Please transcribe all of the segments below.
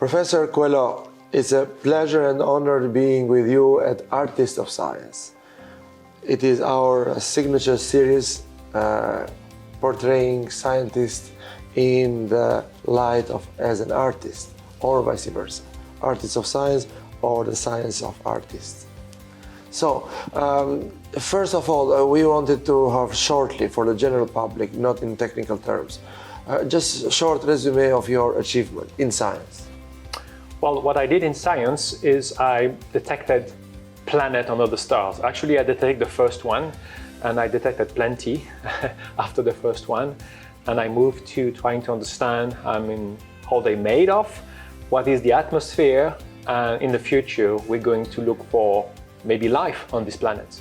Professor Queloz, it's a pleasure and honor being with you at Artist of Science. It is our signature series portraying scientists in the light of as an artist, or vice versa. Artist of Science or the science of artists. So, first of all, we wanted to have shortly, for the general public, not in technical terms, just a short resume of your achievement in science. Well, what I did in science is I detected planets on other stars. Actually, I detected the first one, and I detected plenty after the first one. And I moved to trying to understand how they're made of, what is the atmosphere, and in the future, we're going to look for maybe life on these planets.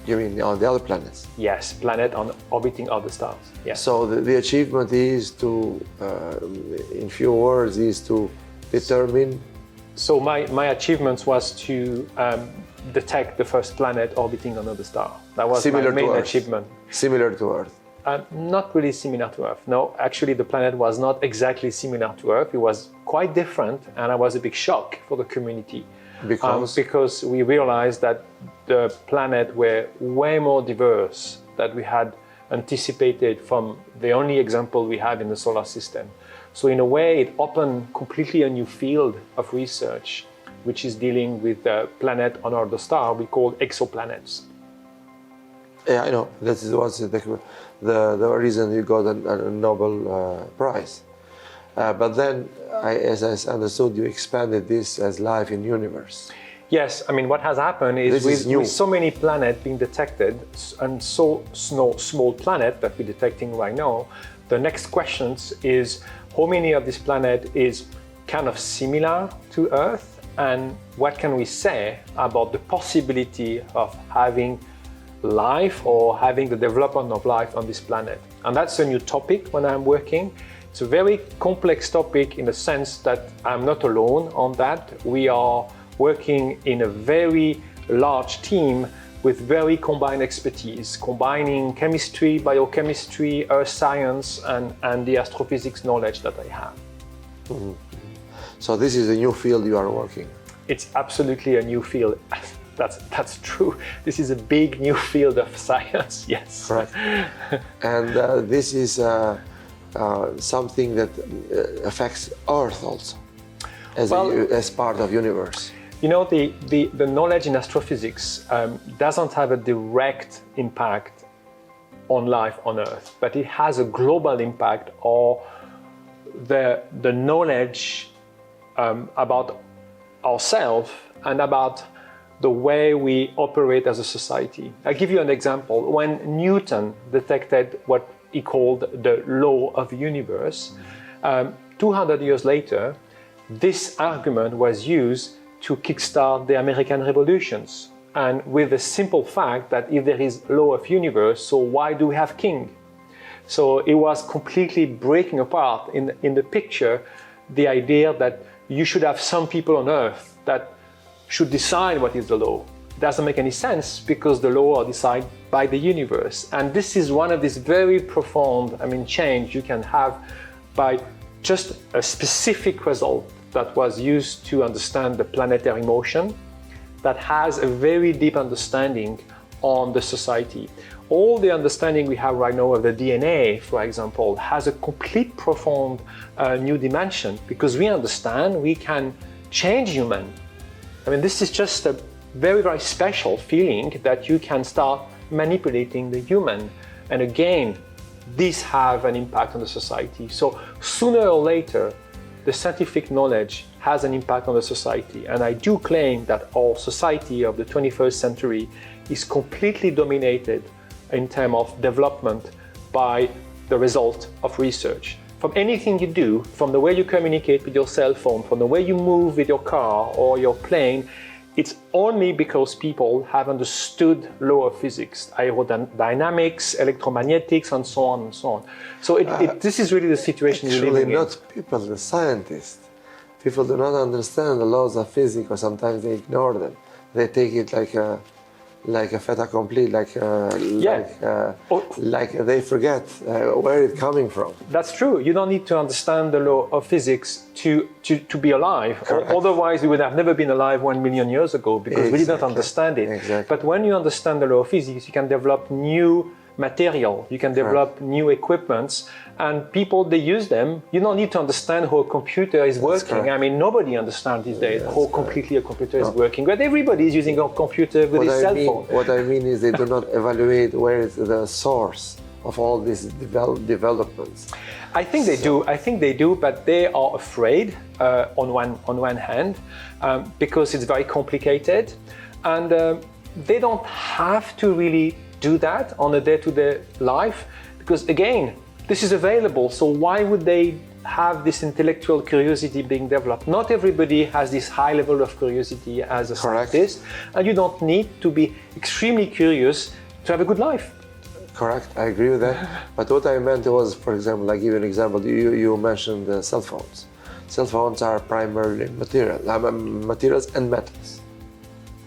You mean on the other planets? Yes, planet on orbiting other stars. Yes. So the achievement is to, in few words, is to determine. So my achievement was to detect the first planet orbiting another star. That was my main achievement. Similar to Earth. Not really similar to Earth. No, actually the planet was not exactly similar to Earth. It was quite different, and it was a big shock for the community. Because we realized that the planet were way more diverse than we had anticipated from the only example we have in the solar system. So in a way, it opened completely a new field of research, which is dealing with the planet on other star we call exoplanets. Yeah, I know. This is what's the reason you got a Nobel Prize. But then, as I understood, you expanded this as life in universe. Yes, I mean, what has happened is with so many planets being detected and so small planet that we're detecting right now, the next question is how many of this planet is kind of similar to Earth, and what can we say about the possibility of having life or having the development of life on this planet. And that's a new topic when I'm working. It's a very complex topic in the sense that I'm not alone on that. We are working in a very large team with very combined expertise, combining chemistry, biochemistry, earth science, and the astrophysics knowledge that I have. Mm-hmm. So this is a new field you are working. It's absolutely a new field. That's true. This is a big new field of science, yes. Right. And this is something that affects Earth also, as part of universe. You know, the knowledge in astrophysics doesn't have a direct impact on life on Earth, but it has a global impact, or the knowledge about ourselves and about the way we operate as a society. I'll give you an example. When Newton detected what he called the law of the universe, 200 years later, this argument was used to kickstart the American revolutions. And with the simple fact that if there is law of universe, so why do we have king? So it was completely breaking apart in the picture the idea that you should have some people on Earth that should decide what is the law. It doesn't make any sense because the law are decided by the universe. And this is one of these very profound, change you can have by just a specific result that was used to understand the planetary motion that has a very deep understanding on the society. All the understanding we have right now of the DNA, for example, has a complete profound new dimension because we understand we can change human. This is just a very, very special feeling that you can start manipulating the human. And again, these have an impact on the society. So sooner or later, the scientific knowledge has an impact on the society. And I do claim that our society of the 21st century is completely dominated in terms of development by the result of research. From anything you do, from the way you communicate with your cell phone, from the way you move with your car or your plane, it's only because people have understood law of physics, aerodynamics, electromagnetics, and so on and so on. So this is really the situation you're living in. Not people, the scientists. People do not understand the laws of physics, or sometimes they ignore them. They take it like like a fait accompli, like Oh. like they forget where it's coming from. That's true. You don't need to understand the law of physics to be alive. Correct. Otherwise, we would have never been alive 1 million years ago because we did not understand it. Exactly. But when you understand the law of physics, you can develop new material, you can develop new equipments, and people, they use them. You don't need to understand how a computer is working. correct. I mean, nobody understands these days how completely a computer is working, but everybody is using a computer with his cell phone. What I mean is they do not evaluate where is the source of all these developments. I think they do. I think they do, but they are afraid on one hand because it's very complicated, and they don't have to really do that on a day-to-day life because, again, this is available. So why would they have this intellectual curiosity being developed? Not everybody has this high level of curiosity as a scientist, and you don't need to be extremely curious to have a good life. Correct, I agree with that. But what I meant was, for example, I give you an example. You mentioned cell phones. Cell phones are primarily materials and metals.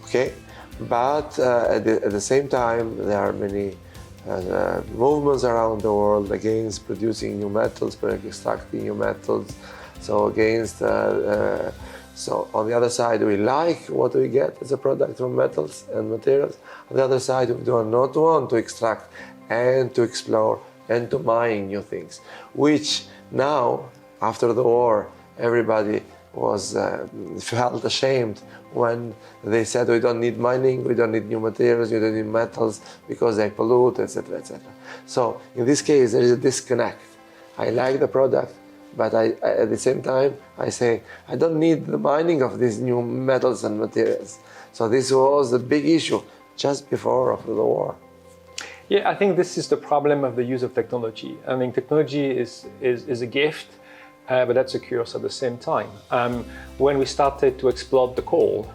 Okay, but at the same time, there are many movements around the world against producing new metals, extracting new metals. So against. So on the other side, we like what we get as a product from metals and materials. On the other side, we do not want to extract and to explore and to mine new things, which now, after the war, everybody was felt ashamed when they said we don't need mining, we don't need new materials, we don't need metals because they pollute, etc., etc. So in this case, there is a disconnect. I like the product, but at the same time, I say I don't need the mining of these new metals and materials. So this was a big issue just before after the war. Yeah, I think this is the problem of the use of technology. I mean, technology is a gift, but that's a curse at the same time. When we started to exploit the coal,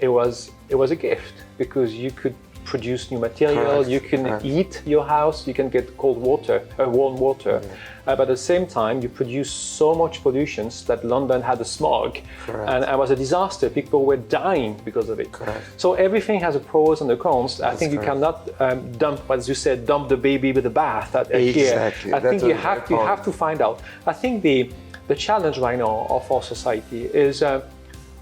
it was a gift because you could produce new material, Correct. You can heat your house, you can get cold water, warm water. But at the same time, you produce so much pollution that London had a smog, and it was a disaster. People were dying because of it. Correct. So everything has a pros and a cons. I think you cannot dump, as you said, dump the baby with the bath Exactly. here. I think you have to find out. I think the challenge right now of our society is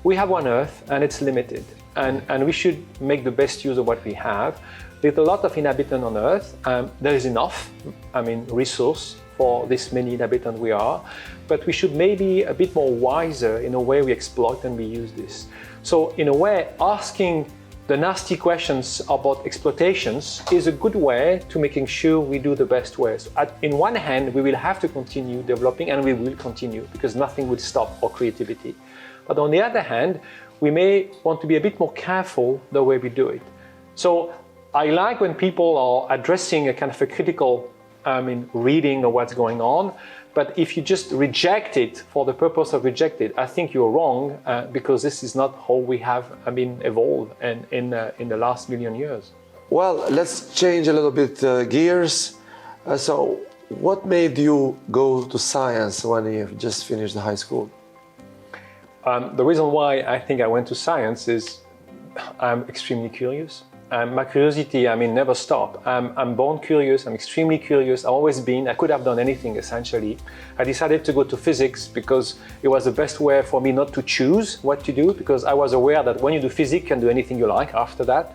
we have one Earth and it's limited. And we should make the best use of what we have. With a lot of inhabitants on Earth, there is enough, resource for this many inhabitants we are, but we should maybe a bit more wiser in the way we exploit and we use this. So in a way, asking the nasty questions about exploitations is a good way to making sure we do the best way. So in one hand, we will have to continue developing, and we will continue because nothing will stop our creativity. But on the other hand, we may want to be a bit more careful the way we do it. So I like when people are addressing a kind of a critical reading of what's going on, but if you just reject it for the purpose of reject it, I think you're wrong because this is not how we have evolved in the last million years. Well, let's change a little bit gears. So what made you go to science when you just finished high school? The reason why I think I went to science is I'm extremely curious. My curiosity, never stopped. I'm born curious, I'm extremely curious, I've always been. I could have done anything, essentially. I decided to go to physics because it was the best way for me not to choose what to do, because I was aware that when you do physics, you can do anything you like after that.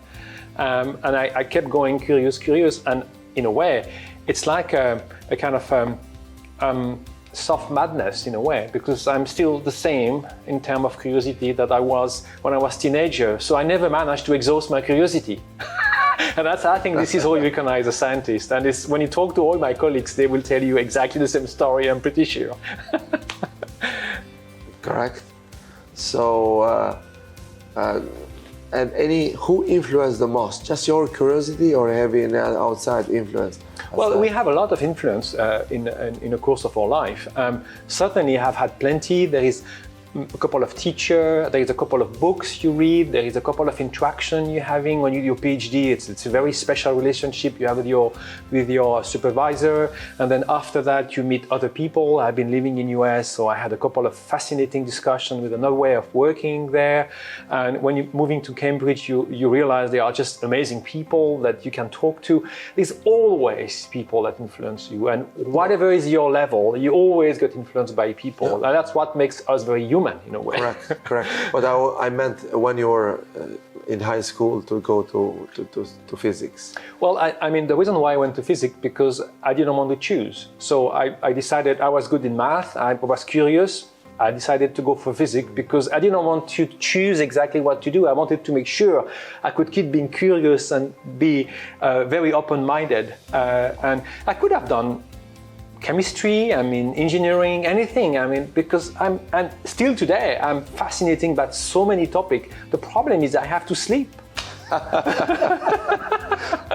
And I kept going curious, and in a way, it's like a kind of soft madness in a way, because I'm still the same in terms of curiosity that I was when I was a teenager. So I never managed to exhaust my curiosity. And I think this is how you recognize a scientist. And when you talk to all my colleagues, they will tell you exactly the same story, I'm pretty sure. Correct. So, and who influenced the most? Just your curiosity, or have you an outside influence? Well, we have a lot of influence in the course of our life. Certainly, I have had plenty. There is a couple of teachers, there is a couple of books you read, there is a couple of interaction you're having when you do your PhD. It's a very special relationship you have with your supervisor, and then after that you meet other people. I've been living in US, so I had a couple of fascinating discussions with another way of working there. And when you're moving to Cambridge, you realize they are just amazing people that you can talk to. There's always people that influence you, and whatever is your level, you always get influenced by people, and that's what makes us very human in a way. Correct. But I meant when you were in high school to go to physics. Well, I mean, the reason why I went to physics because I didn't want to choose. So I decided I was good in math. I was curious. I decided to go for physics because I didn't want to choose exactly what to do. I wanted to make sure I could keep being curious and be very open-minded. And I could have done chemistry, I mean, engineering, anything. I mean, because and still today, I'm fascinated by so many topics. The problem is I have to sleep.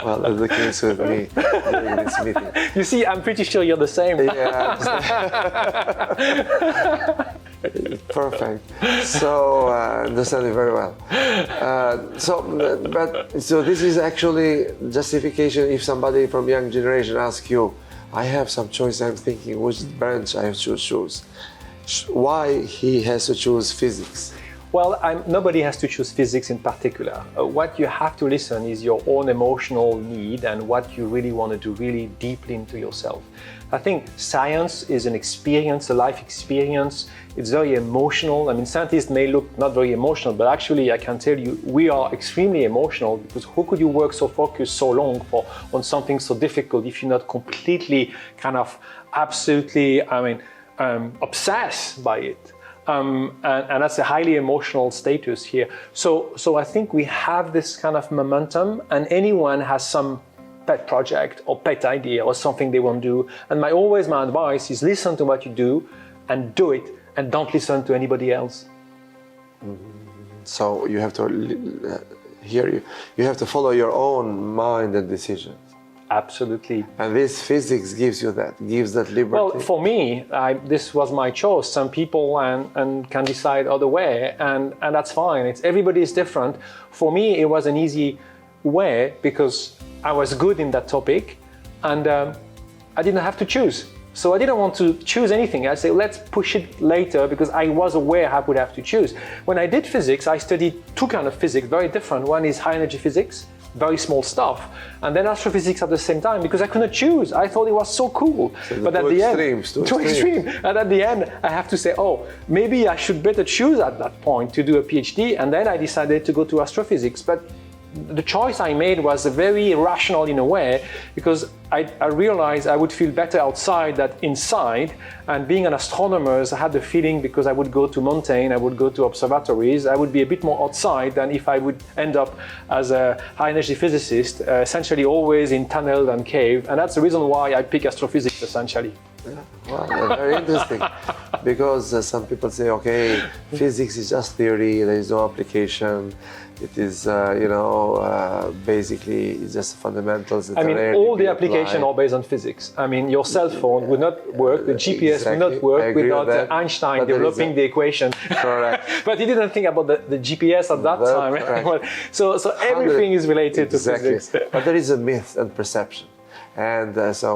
Well, that's the case with me during this meeting. You see, I'm pretty sure you're the same. Yeah. Perfect. So understand it very well. So this is actually justification if somebody from young generation asks you, I have some choice, I'm thinking which branch I should choose. Why he has to choose physics? Well, nobody has to choose physics in particular. What you have to listen is your own emotional need and what you really want to do really deeply into yourself. I think science is an experience, a life experience. It's very emotional. I mean, scientists may look not very emotional, but actually I can tell you we are extremely emotional because how could you work so focused so long on something so difficult if you're not completely kind of absolutely, obsessed by it? And that's a highly emotional status here. So I think we have this kind of momentum, and anyone has some pet project or pet idea or something they want to do. And my advice is listen to what you do and do it, and don't listen to anybody else. So you have to you have to follow your own mind and decisions. Absolutely. And this physics gives that liberty. Well, for me, this was my choice. Some people and can decide other way, and that's fine. Everybody is different. For me, it was an easy way because I was good in that topic, and I didn't have to choose. So I didn't want to choose anything. I said, let's push it later because I was aware I would have to choose. When I did physics, I studied two kinds of physics, very different. One is high energy physics, very small stuff, and then astrophysics at the same time because I couldn't choose. I thought it was so cool. So but at the end, too extreme. And at the end, I have to say, oh, maybe I should better choose at that point to do a PhD. And then I decided to go to astrophysics. But the choice I made was very rational in a way because I realized I would feel better outside than inside. And being an astronomer, I had the feeling because I would go to mountain, I would go to observatories, I would be a bit more outside than if I would end up as a high energy physicist, essentially always in tunnel and cave. And that's the reason why I pick astrophysics essentially. Yeah, wow, very interesting. Because some people say, okay, physics is just theory, there is no application. It is, basically it's just fundamentals. That all the applications are based on physics. I mean, your cell phone would not work, the GPS would not work without Einstein developing the equation. Correct. But he didn't think about the GPS at that time. Right? So everything is related to physics. But there is a myth and perception. And so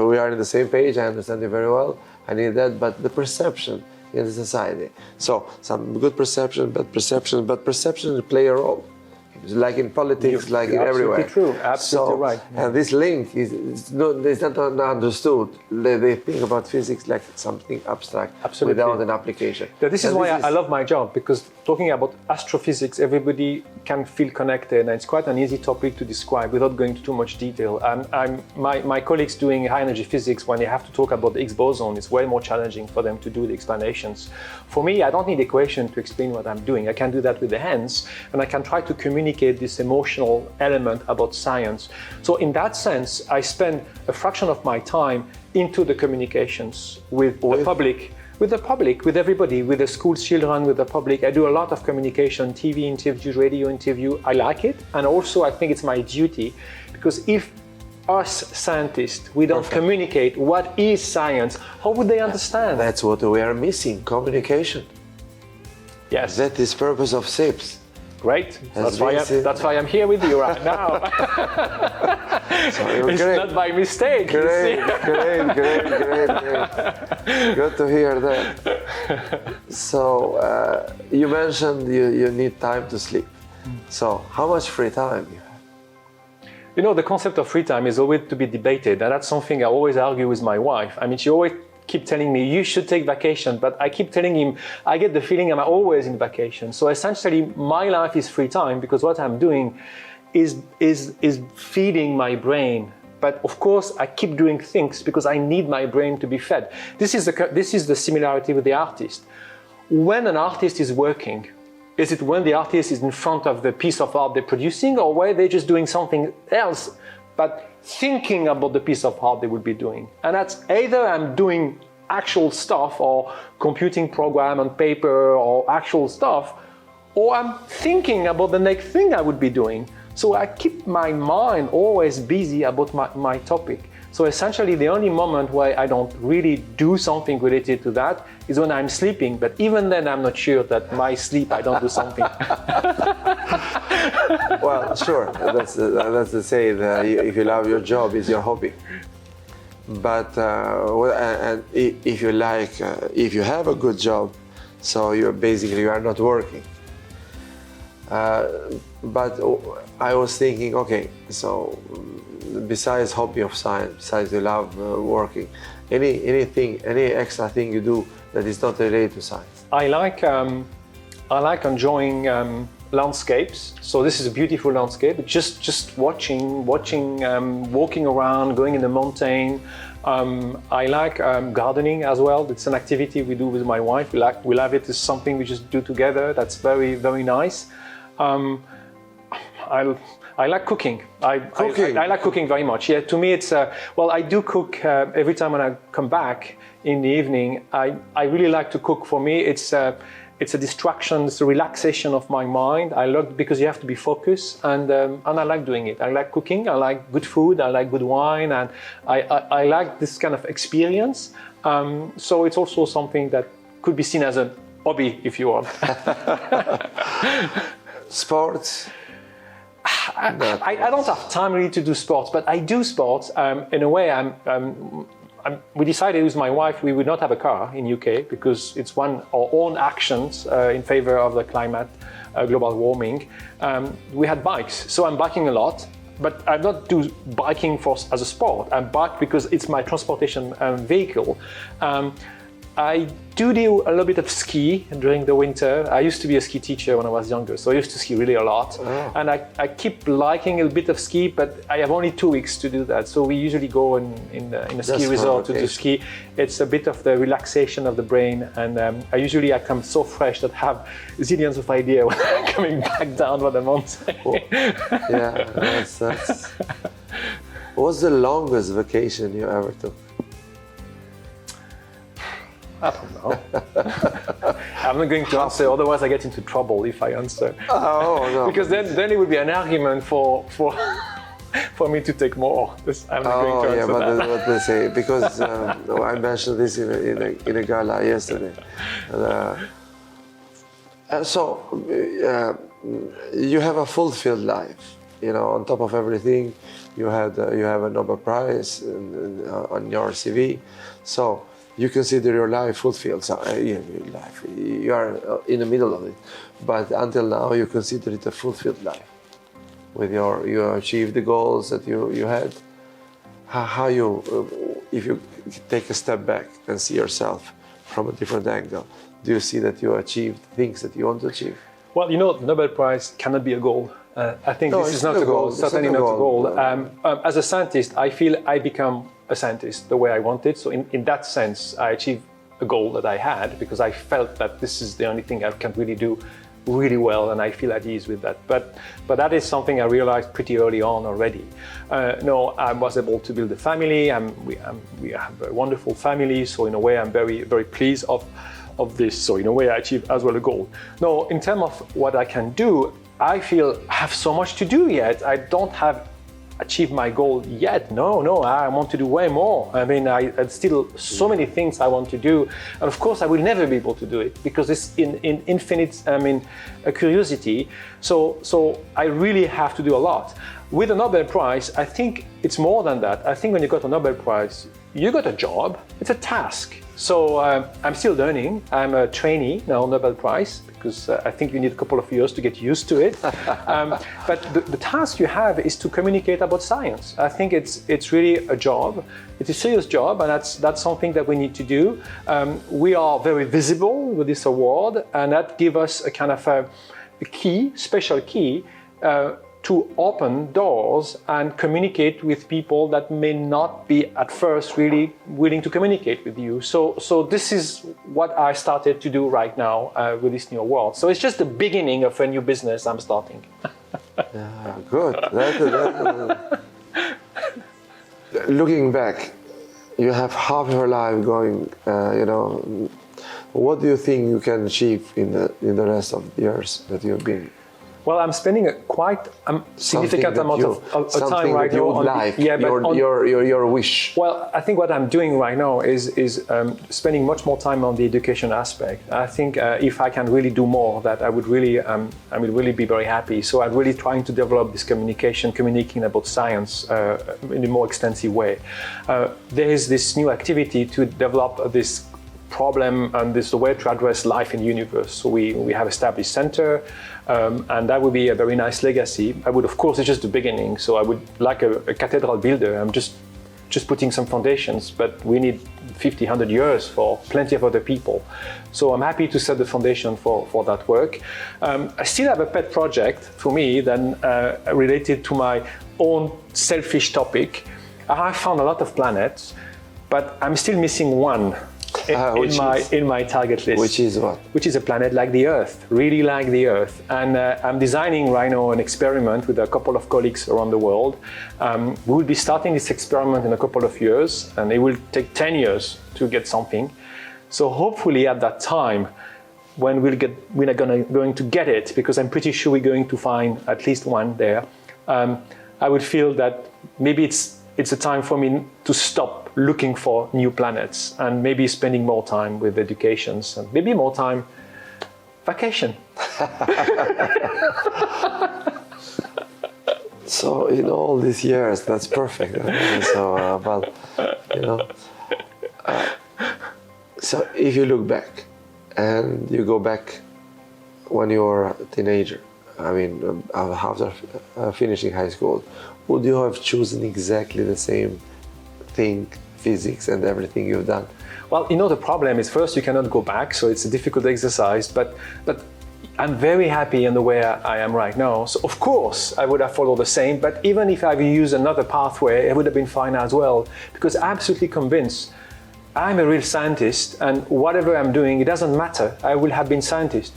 we are on the same page, I understand it very well. I need that, but the perception in the society. So some good perception, bad perception, but perception play a role. Like in politics, like in everywhere. True, absolutely right. And this link is not understood. They think about physics like something abstract without an application. This is why I love my job, because talking about astrophysics, everybody can feel connected, and it's quite an easy topic to describe without going into too much detail. My colleagues doing high energy physics, when they have to talk about the Higgs boson, it's way more challenging for them to do the explanations. For me, I don't need equation to explain what I'm doing. I can do that with the hands, and I can try to communicate this emotional element about science. So in that sense, I spend a fraction of my time into the communications with the public, with everybody, with the school children, with the public. I do a lot of communication, TV interview, radio interview. I like it. And also I think it's my duty, because if us scientists, we don't communicate what is science, how would they understand? That's what we are missing, communication. Yes. That is purpose of SIPS. Great. Has That's why I'm here with you right now. So you're It's great. not by mistake. you Great, see. great. Good to hear that. So you mentioned you need time to sleep. So how much free time you have? You know, the concept of free time is always to be debated, and that's something I always argue with my wife. I mean, she always keep telling me, you should take vacation, but I keep telling him, I get the feeling I'm always in vacation. So essentially, my life is free time because what I'm doing is feeding my brain. But of course, I keep doing things because I need my brain to be fed. This is the similarity with the artist. When an artist is working, is it when the artist is in front of the piece of art they're producing, or where they're just doing something else, but thinking about the piece of art they would be doing? And that's either I'm doing actual stuff or computing program on paper or actual stuff, or I'm thinking about the next thing I would be doing. So I keep my mind always busy about my topic. So essentially the only moment where I don't really do something related to that is when I'm sleeping. But even then I'm not sure that my sleep I don't do something. Well, sure. That's the saying. If you love your job, it's your hobby. But and if you like, if you have a good job, so you are not working. But I was thinking, okay, so besides hobby of science, besides you love working, any extra thing you do that is not related to science? I like enjoying landscapes. So this is a beautiful landscape. Just watching, walking around, going in the mountain. I like gardening as well. It's an activity we do with my wife. We love it. It's something we just do together. That's very, very nice. I like cooking. I like cooking very much. Yeah, to me it's well, I do cook every time when I come back in the evening. I really like to cook. For me, it's a distraction. It's a relaxation of my mind. I love because you have to be focused, and I like doing it. I like cooking. I like good food. I like good wine, and I like this kind of experience. So it's also something that could be seen as a hobby, if you want. Sports? I don't have time really to do sports, but I do sports. In a way, we decided with my wife we would not have a car in UK because it's our own actions in favor of the climate, global warming. We had bikes, so I'm biking a lot, but I don't do biking as a sport. I bike because it's my transportation vehicle. I do a little bit of ski during the winter. I used to be a ski teacher when I was younger, so I used to ski really a lot. Oh. And I keep liking a bit of ski, but I have only 2 weeks to do that. So we usually go in a ski resort to do ski. It's a bit of the relaxation of the brain, and I come so fresh that I have zillions of ideas when I'm coming back down from the mountain. Oh. Yeah, that's. What's the longest vacation you ever took? I don't know. I'm not going to answer, otherwise I get into trouble if I answer. Oh, no. Because then it would be an argument for me to take more. I'm not going to answer that. But let's say, because I mentioned this in a gala yesterday. So you have a fulfilled life. You know, on top of everything, you have a Nobel Prize on your CV. So you consider your life fulfilled. So you are in the middle of it, but until now you consider it a fulfilled life. You achieved the goals that you had. If you take a step back and see yourself from a different angle, do you see that you achieved things that you want to achieve? Well, the Nobel Prize cannot be a goal. I think this is not a goal. Certainly not a goal. As a scientist, I feel I become a scientist the way I wanted. So in that sense, I achieved a goal that I had because I felt that this is the only thing I can really do really well, and I feel at ease with that. But that is something I realized pretty early on already. I was able to build a family. We have a wonderful family. So in a way, I'm very, very pleased of this. So in a way, I achieved as well a goal. Now, in terms of what I can do, I feel I have so much to do yet. I don't have achieved my goal yet. No, I want to do way more. I mean, I still so many things I want to do, and of course I will never be able to do it because it's in infinite, a curiosity. So I really have to do a lot. With a Nobel Prize, I think it's more than that. I think when you got a Nobel Prize, you got a job, it's a task. So I'm still learning. I'm a trainee now, Nobel Prize, because I think you need a couple of years to get used to it. But the task you have is to communicate about science. I think it's really a job. It's a serious job, and that's something that we need to do. We are very visible with this award, and that gives us a kind of a key, special key, to open doors and communicate with people that may not be at first really willing to communicate with you. So this is what I started to do right now with this new award. So it's just the beginning of a new business I'm starting. Yeah, good. Looking back, you have half your life going, what do you think you can achieve in the rest of the years that you've been? Well, I'm spending a quite significant amount of time right now on life, your wish. Well, I think what I'm doing right now is spending much more time on the education aspect. I think if I can really do more, that I will really be very happy. So I'm really trying to develop this communicating about science in a more extensive way. There is this new activity to develop this problem and this way to address life in the universe. So we have established center, and that would be a very nice legacy. I would, of course, it's just the beginning. So I would like a cathedral builder. I'm just putting some foundations, but we need 50, 100 years for plenty of other people. So I'm happy to set the foundation for that work. I still have a pet project for me then related to my own selfish topic. I have found a lot of planets, but I'm still missing one in my target list. Which is what? Which is a planet like the Earth, really like the Earth. And I'm designing right now an experiment with a couple of colleagues around the world. We will be starting this experiment in a couple of years, and it will take 10 years to get something. So hopefully at that time, when we're going to get it, because I'm pretty sure we're going to find at least one there, I would feel that maybe it's a time for me to stop looking for new planets and maybe spending more time with educations and maybe more time vacation. So in all these years, that's perfect. So if you look back and you go back when you were a teenager, after finishing high school, would you have chosen exactly the same thing, physics and everything you've done? Well, the problem is first you cannot go back, so it's a difficult exercise, but I'm very happy in the way I am right now. So of course I would have followed the same, but even if I used another pathway, it would have been fine as well, because I'm absolutely convinced I'm a real scientist, and whatever I'm doing, it doesn't matter. I will have been scientist.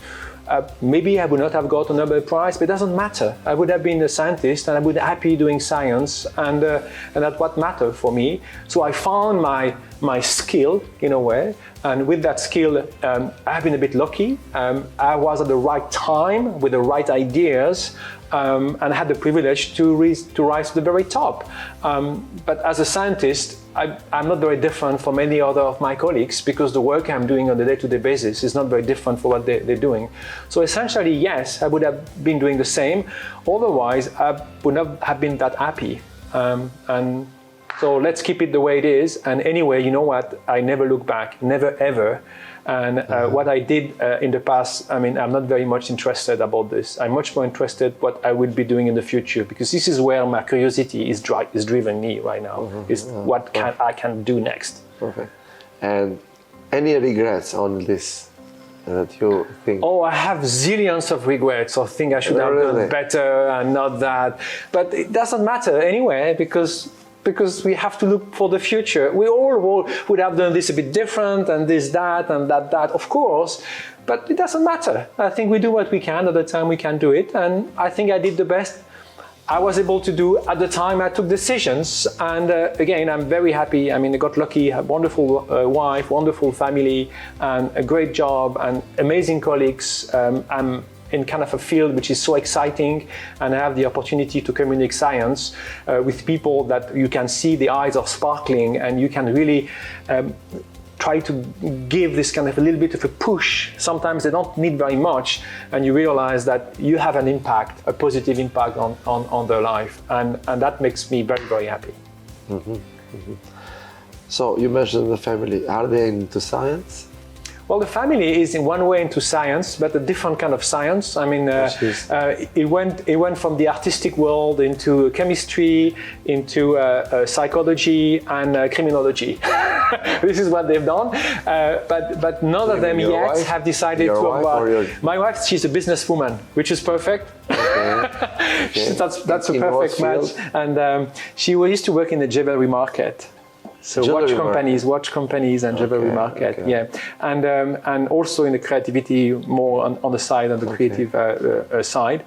Maybe I would not have got a Nobel Prize, but it doesn't matter. I would have been a scientist, and I would be happy doing science, and that's what mattered for me. So I found my skill in a way, and with that skill, I've been a bit lucky. I was at the right time with the right ideas, and I had the privilege to rise to the very top. But as a scientist, I'm not very different from any other of my colleagues, because the work I'm doing on a day-to-day basis is not very different from what they're doing. So essentially, yes, I would have been doing the same. Otherwise, I would not have been that happy. And so let's keep it the way it is. And anyway, you know what? I never look back, never ever. And what I did in the past, I'm not very much interested about this. I'm much more interested what I will be doing in the future, because this is where my curiosity is driving me right now, what I can do next. Perfect. And any regrets on this that you think? Oh, I have zillions of regrets or things I should have done better and not that. But it doesn't matter anyway, because we have to look for the future. We all would have done this a bit different, and this, that, and that, of course, but it doesn't matter. I think we do what we can at the time we can do it, and I think I did the best I was able to do at the time I took decisions. And again, I'm very happy. I got lucky, a wonderful wife, wonderful family, and a great job, and amazing colleagues. I'm in kind of a field which is so exciting, and have the opportunity to communicate science with people that you can see the eyes are sparkling, and you can really try to give this kind of a little bit of a push. Sometimes they don't need very much, and you realize that you have an impact, a positive impact on their life, and that makes me very, very happy. So you mentioned the family. Are they into science? Well, the family is in one way into science, but a different kind of science. I mean, it went from the artistic world into chemistry, into psychology and criminology. This is what they've done, but none of them yet have decided to. My wife, she's a businesswoman, which is perfect. Okay. That's a perfect match. And she used to work in the jewelry market. So watch companies and jewelry market, yeah, and also in the creativity more on the side, on the creative side,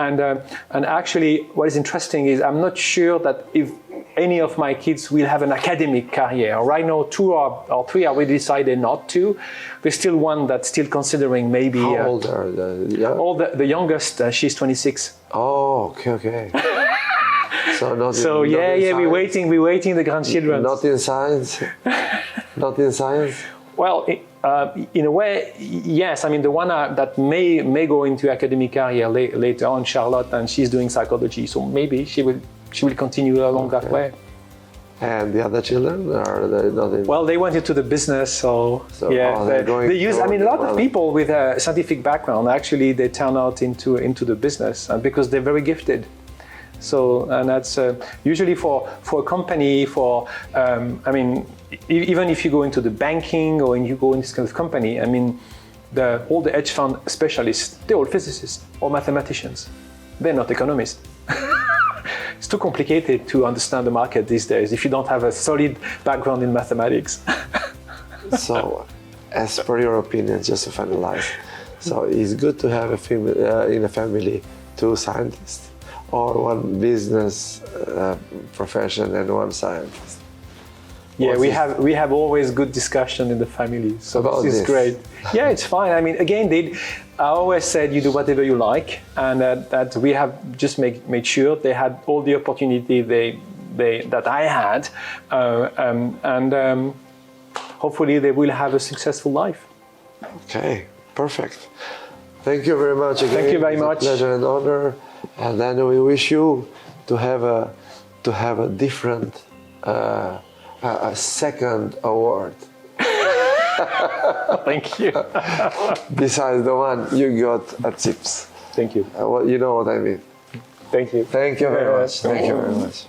and actually what is interesting is I'm not sure that if any of my kids will have an academic career. Right now, 2 or 3 are already decided not to. There's still one that's still considering maybe. How old are they? The youngest, she's 26. Oh, okay. We're waiting the grandchildren. Not in science? Not in science? Well, in a way, yes. I mean, the one that may go into academic career later on, Charlotte, and she's doing psychology, so maybe she will continue along that way. And the other children, are they not in? Well, they went into the business, so yeah. They use. I mean, a lot of people with a scientific background actually they turn out into the business, and because they're very gifted. So, and that's usually for a company, I mean, even if you go into the banking or you go into this kind of company, I mean, all the hedge fund specialists, they're all physicists or mathematicians. They're not economists. It's too complicated to understand the market these days if you don't have a solid background in mathematics. So, as per your opinion, just to finalize, so it's good to have in a family 2 scientists, or 1 business profession and 1 scientist? Yeah, we have always good discussion in the family, so this is great. Yeah, it's fine. I mean, again, I always said you do whatever you like, and that we have just made sure they had all the opportunity that I had, and hopefully they will have a successful life. Okay, perfect. Thank you very much again. Thank you very much. It's a pleasure and honor. And then we wish you to have a different, a second award. Thank you. Besides the one you got at CIPS. Thank you. You know what I mean. Thank you. Thank you very much. Thank you very much.